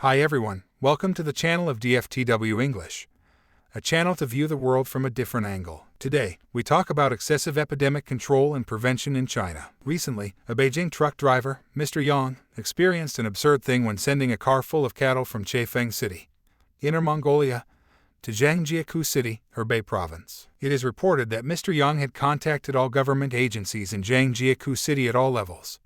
Hi everyone, welcome to the channel of DFTW English, a channel to view the world from a different angle. Today, we talk about excessive epidemic control and prevention in China. Recently, a Beijing truck driver, Mr. Yang, experienced an absurd thing when sending a car full of cattle from Chefeng City, Inner Mongolia, to Zhangjiakou City, Hebei Province. It is reported that Mr. Yang had contacted all government agencies in Zhangjiakou City at all levels,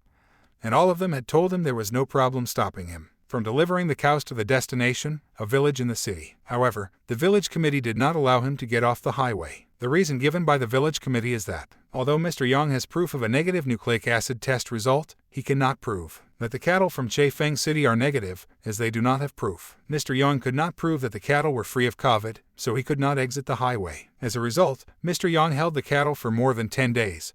and all of them had told him there was no problem stopping him from delivering the cows to the destination, a village in the city. However, the village committee did not allow him to get off the highway. The reason given by the village committee is that, although Mr. Yang has proof of a negative nucleic acid test result, he cannot prove that the cattle from Chefeng City are negative, as they do not have proof. Mr. Yang could not prove that the cattle were free of COVID, so he could not exit the highway. As a result, Mr. Yang held the cattle for more than 10 days,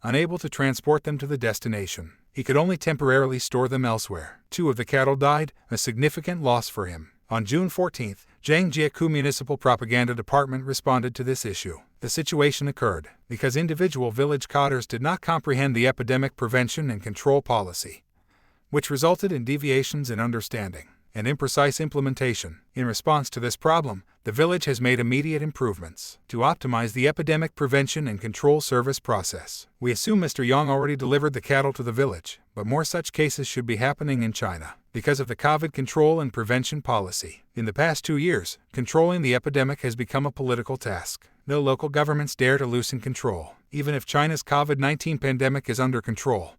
unable to transport them to the destination. He could only temporarily store them elsewhere. 2 of the cattle died, a significant loss for him. On June 14, Zhangjiakou Municipal Propaganda Department responded to this issue. The situation occurred because individual village cadres did not comprehend the epidemic prevention and control policy, which resulted in deviations in understanding and imprecise implementation. In response to this problem, the village has made immediate improvements to optimize the epidemic prevention and control service process. We assume Mr. Yang already delivered the cattle to the village, but more such cases should be happening in China because of the COVID control and prevention policy. In the past 2 years, controlling the epidemic has become a political task. No local governments dare to loosen control, even if China's COVID-19 pandemic is under control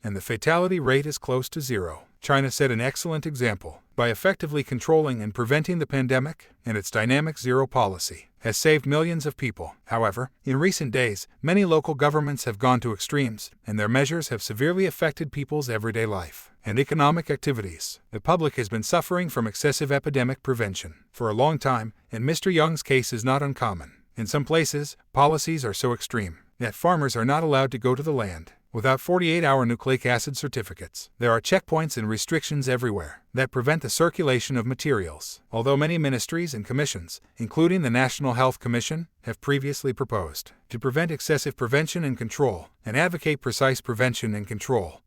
and the fatality rate is close to 0. China set an excellent example by effectively controlling and preventing the pandemic, and its dynamic zero policy has saved millions of people. However, in recent days, many local governments have gone to extremes, and their measures have severely affected people's everyday life and economic activities. The public has been suffering from excessive epidemic prevention for a long time, and Mr. Yang's case is not uncommon. In some places, policies are so extreme that farmers are not allowed to go to the land without 48-hour nucleic acid certificates. There are checkpoints and restrictions everywhere that prevent the circulation of materials. Although many ministries and commissions, including the National Health Commission, have previously proposed to prevent excessive prevention and control and advocate precise prevention and control,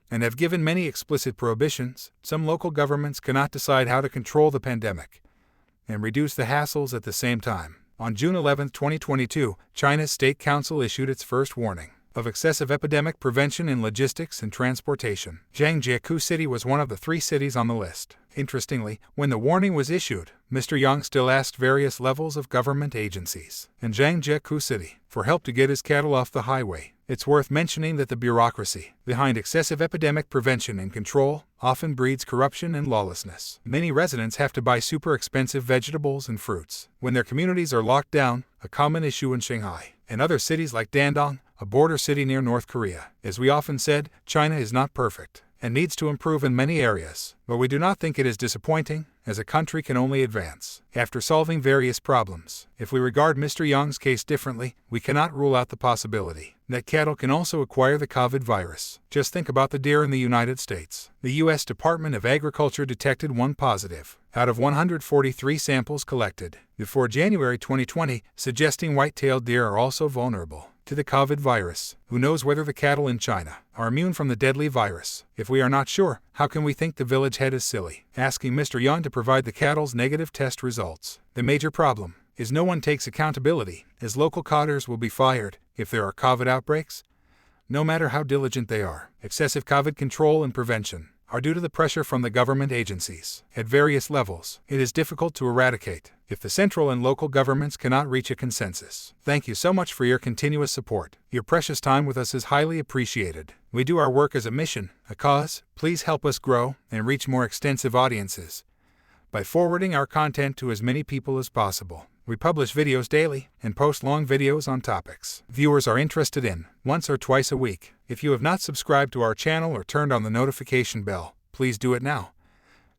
and have given many explicit prohibitions, some local governments cannot decide how to control the pandemic and reduce the hassles at the same time. On June 11, 2022, China's State Council issued its first warning of excessive epidemic prevention in logistics and transportation. Zhangjiakou City was one of the 3 cities on the list. Interestingly, when the warning was issued, Mr. Yang still asked various levels of government agencies in Zhangjiakou City for help to get his cattle off the highway. It's worth mentioning that the bureaucracy behind excessive epidemic prevention and control often breeds corruption and lawlessness. Many residents have to buy super expensive vegetables and fruits when their communities are locked down, a common issue in Shanghai and other cities like Dandong, a border city near North Korea. As we often said, China is not perfect and needs to improve in many areas, but we do not think it is disappointing, as a country can only advance after solving various problems. If we regard Mr. Yang's case differently, we cannot rule out the possibility that cattle can also acquire the COVID virus. Just think about the deer in the United States. The U.S. Department of Agriculture detected 1 positive out of 143 samples collected before January 2020, suggesting white-tailed deer are also vulnerable to the COVID virus. Who knows whether the cattle in China are immune from the deadly virus? If we are not sure, how can we think the village head is silly asking Mr. Yang to provide the cattle's negative test results? The major problem is no one takes accountability, as local cadres will be fired if there are COVID outbreaks, no matter how diligent they are. Excessive COVID control and prevention are due to the pressure from the government agencies at various levels. It is difficult to eradicate if the central and local governments cannot reach a consensus. Thank you so much for your continuous support. Your precious time with us is highly appreciated. We do our work as a mission, a cause. Please help us grow and reach more extensive audiences by forwarding our content to as many people as possible. We publish videos daily and post long videos on topics viewers are interested in, once or twice a week. If you have not subscribed to our channel or turned on the notification bell, please do it now,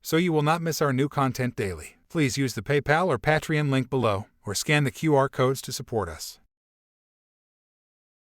so you will not miss our new content daily. Please use the PayPal or Patreon link below, or scan the QR codes to support us.